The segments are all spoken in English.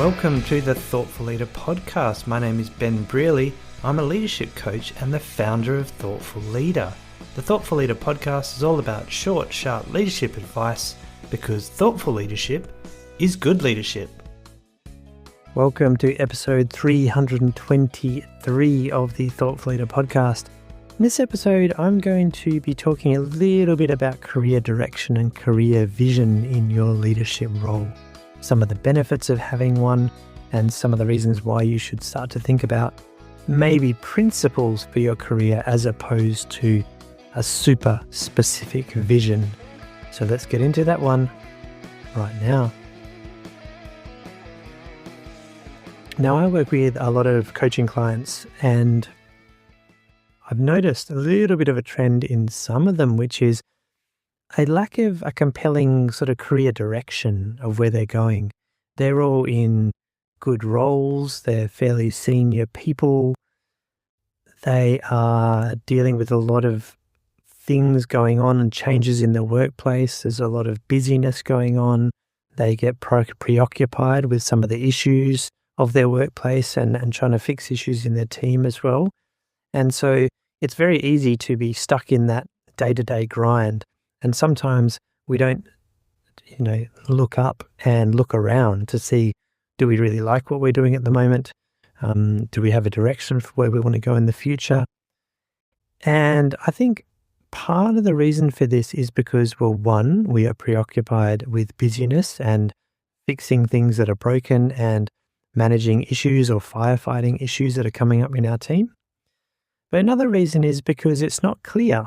Welcome to the Thoughtful Leader podcast. My name is Ben Brearley. I'm a leadership coach and the founder of Thoughtful Leader. The Thoughtful Leader podcast is all about short, sharp leadership advice because thoughtful leadership is good leadership. Welcome to episode 323 of the Thoughtful Leader podcast. In this episode, I'm going to be talking a little bit about career direction and career vision in your leadership role. Some of the benefits of having one and some of the reasons why you should start to think about maybe principles for your career as opposed to a super specific vision. So let's get into that one right now. Now, I work with a lot of coaching clients and I've noticed a little bit of a trend in some of them, which is a lack of a compelling sort of career direction of where they're going. They're all in good roles. They're fairly senior people. They are dealing with a lot of things going on and changes in the workplace. There's a lot of busyness going on. They get preoccupied with some of the issues of their workplace and trying to fix issues in their team as well. And so it's very easy to be stuck in that day-to-day grind. And sometimes we don't, look up and look around to see, do we really like what we're doing at the moment? Do we have a direction for where we want to go in the future? And I think part of the reason for this is because, well, one, we are preoccupied with busyness and fixing things that are broken and managing issues or firefighting issues that are coming up in our team. But another reason is because it's not clear.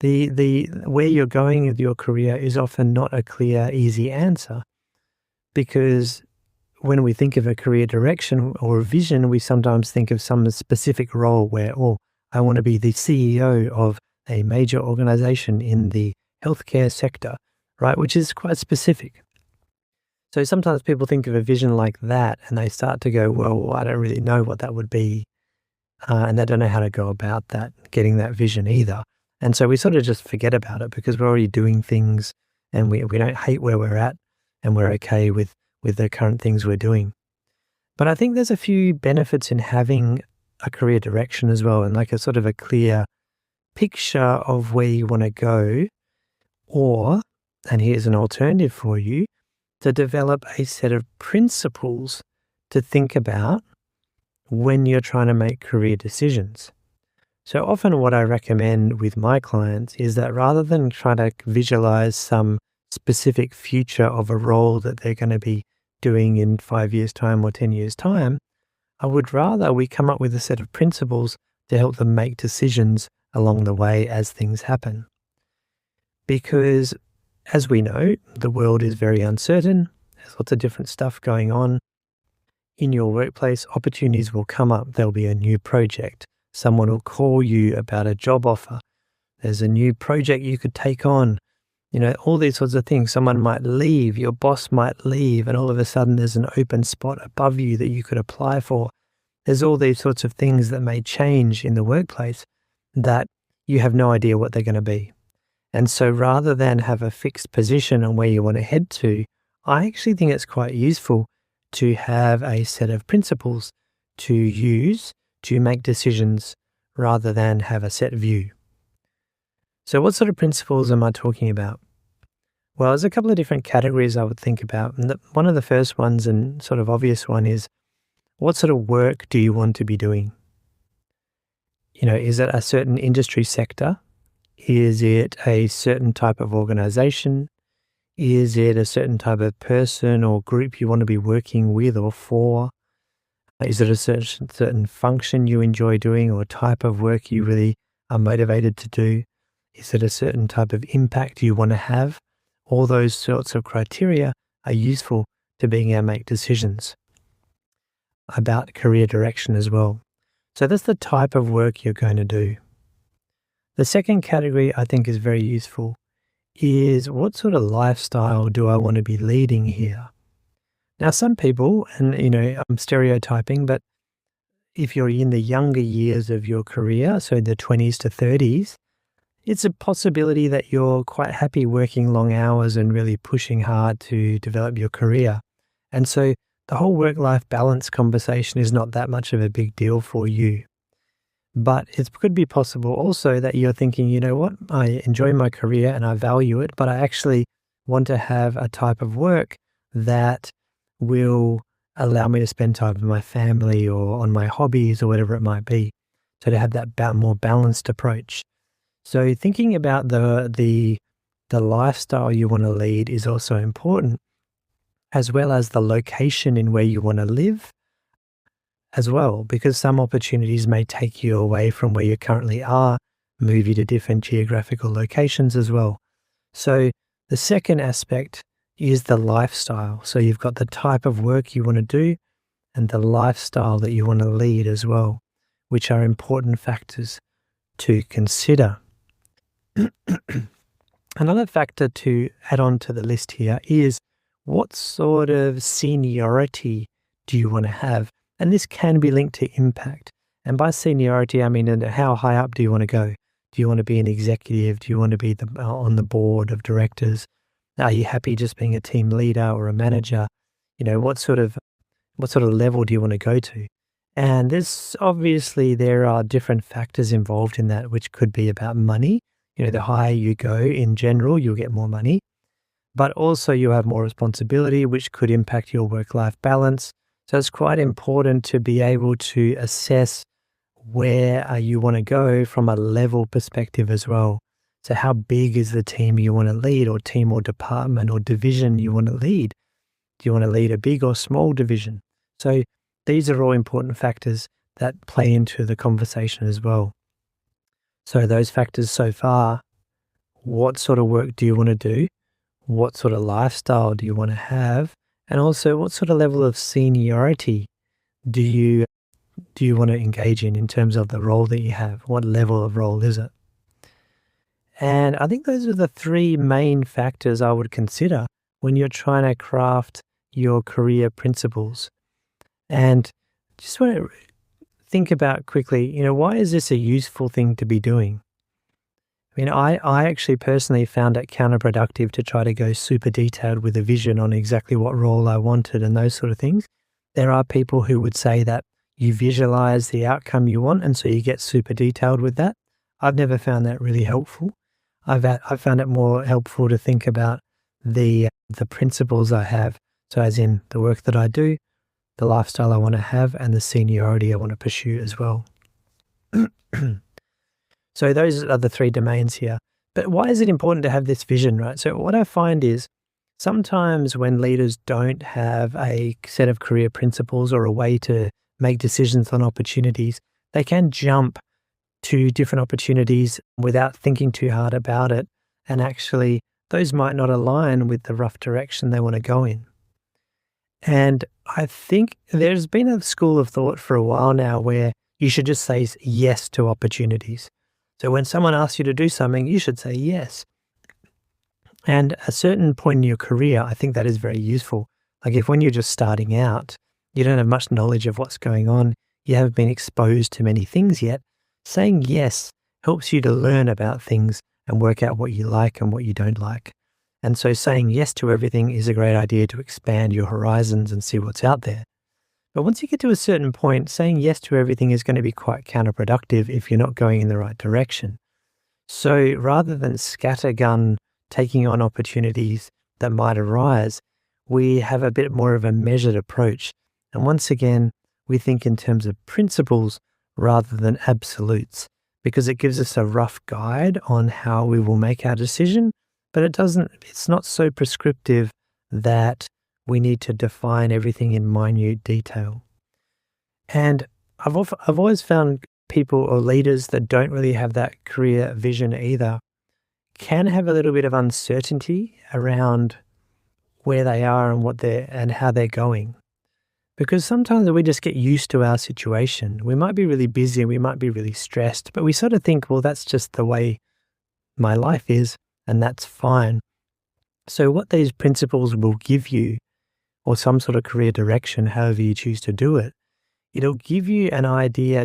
The where you're going with your career is often not a clear, easy answer, because when we think of a career direction or a vision, we sometimes think of some specific role where, I want to be the CEO of a major organization in the healthcare sector, right? Which is quite specific. So sometimes people think of a vision like that and they start to go, well, I don't really know what that would be. And they don't know how to go about that, getting that vision either. And so we sort of just forget about it because we're already doing things and we don't hate where we're at and we're okay with the current things we're doing. But I think there's a few benefits in having a career direction as well, and like a sort of a clear picture of where you want to go, or, and here's an alternative for you, to develop a set of principles to think about when you're trying to make career decisions. So often what I recommend with my clients is that rather than try to visualize some specific future of a role that they're going to be doing in 5 years' time or 10 years' time, I would rather we come up with a set of principles to help them make decisions along the way as things happen. Because as we know, the world is very uncertain. There's lots of different stuff going on. In your workplace, opportunities will come up. There'll be a new project. Someone will call you about a job offer. There's a new project you could take on. All these sorts of things. Someone might leave, your boss might leave, and all of a sudden there's an open spot above you that you could apply for. There's all these sorts of things that may change in the workplace that you have no idea what they're going to be. And so rather than have a fixed position on where you want to head to, I actually think it's quite useful to have a set of principles to use to make decisions rather than have a set view. So what sort of principles am I talking about? Well, there's a couple of different categories I would think about. And one of the first ones and sort of obvious one is, what sort of work do you want to be doing? Is it a certain industry sector? Is it a certain type of organization? Is it a certain type of person or group you want to be working with or for? Is it a certain function you enjoy doing or type of work you really are motivated to do? Is it a certain type of impact you want to have? All those sorts of criteria are useful to being able to make decisions about career direction as well. So that's the type of work you're going to do. The second category I think is very useful is, what sort of lifestyle do I want to be leading here? Now, some people, and I'm stereotyping, but if you're in the younger years of your career, so the 20s to 30s, it's a possibility that you're quite happy working long hours and really pushing hard to develop your career. And so the whole work-life balance conversation is not that much of a big deal for you. But it could be possible also that you're thinking, you know what, I enjoy my career and I value it, but I actually want to have a type of work that will allow me to spend time with my family or on my hobbies or whatever it might be. So to have that more balanced approach. So thinking about the lifestyle you want to lead is also important, as well as the location in where you want to live as well, because some opportunities may take you away from where you currently are, move you to different geographical locations as well. So the second aspect is the lifestyle. So you've got the type of work you want to do and the lifestyle that you want to lead as well, which are important factors to consider. Another factor to add on to the list here is what sort of seniority do you want to have? And this can be linked to impact. And by seniority, I mean how high up do you want to go? Do you want to be an executive? Do you want to be on the board of directors? Are you happy just being a team leader or a manager? You know, what sort of level do you want to go to? And there are different factors involved in that, which could be about money. You know, the higher you go in general, you'll get more money. But also you have more responsibility, which could impact your work-life balance. So it's quite important to be able to assess where you want to go from a level perspective as well. So how big is the team you want to lead, or team or department or division you want to lead? Do you want to lead a big or small division? So these are all important factors that play into the conversation as well. So those factors so far: what sort of work do you want to do? What sort of lifestyle do you want to have? And also, what sort of level of seniority do you want to engage in terms of the role that you have? What level of role is it? And I think those are the three main factors I would consider when you're trying to craft your career principles. And just want to think about quickly, why is this a useful thing to be doing? I mean, I actually personally found it counterproductive to try to go super detailed with a vision on exactly what role I wanted and those sort of things. There are people who would say that you visualize the outcome you want, and so you get super detailed with that. I've never found that really helpful. I've found it more helpful to think about the principles I have. So as in the work that I do, the lifestyle I want to have, and the seniority I want to pursue as well. So those are the three domains here. But why is it important to have this vision, right? So what I find is sometimes when leaders don't have a set of career principles or a way to make decisions on opportunities, they can jump to different opportunities without thinking too hard about it. And actually, those might not align with the rough direction they want to go in. And I think there's been a school of thought for a while now where you should just say yes to opportunities. So when someone asks you to do something, you should say yes. And at a certain point in your career, I think that is very useful. Like when you're just starting out, you don't have much knowledge of what's going on, you haven't been exposed to many things yet, saying yes helps you to learn about things and work out what you like and what you don't like. And so saying yes to everything is a great idea to expand your horizons and see what's out there. But once you get to a certain point, saying yes to everything is going to be quite counterproductive if you're not going in the right direction. So rather than scattergun taking on opportunities that might arise, we have a bit more of a measured approach. And once again, we think in terms of principles rather than absolutes, because it gives us a rough guide on how we will make our decision, but it's not so prescriptive that we need to define everything in minute detail. And I've always found people or leaders that don't really have that career vision either can have a little bit of uncertainty around where they are and how they're going. Because sometimes we just get used to our situation. We might be really busy, we might be really stressed, but we sort of think, well, that's just the way my life is, and that's fine. So what these principles will give you, or some sort of career direction, however you choose to do it, it'll give you an idea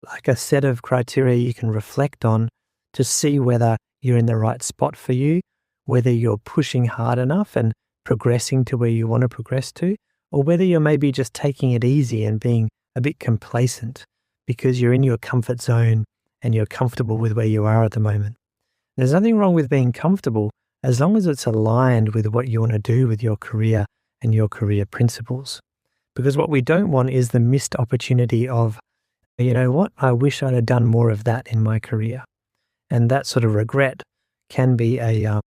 like a set of criteria you can reflect on to see whether you're in the right spot for you, whether you're pushing hard enough and progressing to where you want to progress to, or whether you're maybe just taking it easy and being a bit complacent because you're in your comfort zone and you're comfortable with where you are at the moment. There's nothing wrong with being comfortable as long as it's aligned with what you want to do with your career and your career principles. Because what we don't want is the missed opportunity of, you know what, I wish I'd have done more of that in my career. And that sort of regret can be a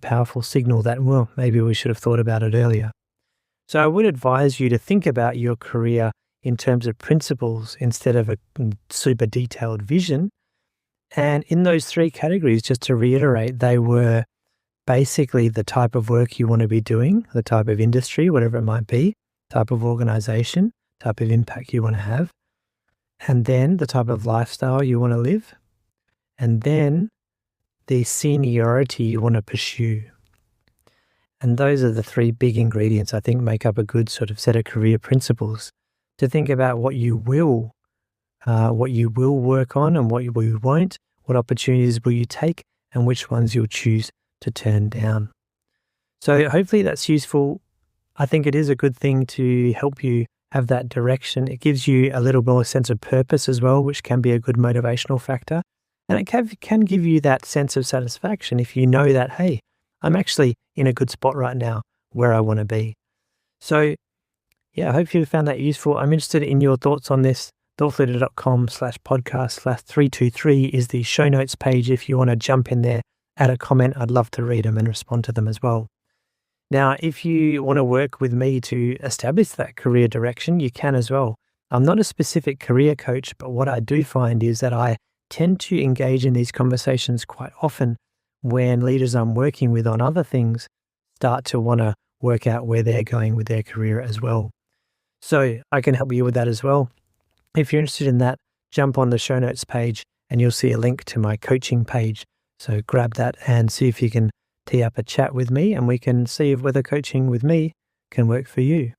powerful signal that, well, maybe we should have thought about it earlier. So I would advise you to think about your career in terms of principles instead of a super detailed vision. And in those three categories, just to reiterate, they were basically the type of work you want to be doing, the type of industry, whatever it might be, type of organization, type of impact you want to have, and then the type of lifestyle you want to live, and then the seniority you want to pursue. And those are the three big ingredients I think make up a good sort of set of career principles to think about what you will work on and what you won't, what opportunities will you take and which ones you'll choose to turn down. So hopefully that's useful. I think it is a good thing to help you have that direction. It gives you a little more sense of purpose as well, which can be a good motivational factor. And it can give you that sense of satisfaction if you know that, hey, I'm actually in a good spot right now where I want to be. So yeah, I hope you found that useful. I'm interested in your thoughts on this. thoughtleader.com/podcast/323 is the show notes page. If you want to jump in there, add a comment, I'd love to read them and respond to them as well. Now, if you want to work with me to establish that career direction, you can as well. I'm not a specific career coach, but what I do find is that I tend to engage in these conversations quite often when leaders I'm working with on other things start to want to work out where they're going with their career as well. So I can help you with that as well. If you're interested in that, jump on the show notes page and you'll see a link to my coaching page. So grab that and see if you can tee up a chat with me and we can see if whether coaching with me can work for you.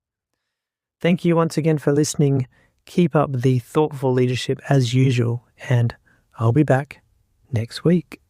Thank you once again for listening. Keep up the thoughtful leadership as usual, and I'll be back next week.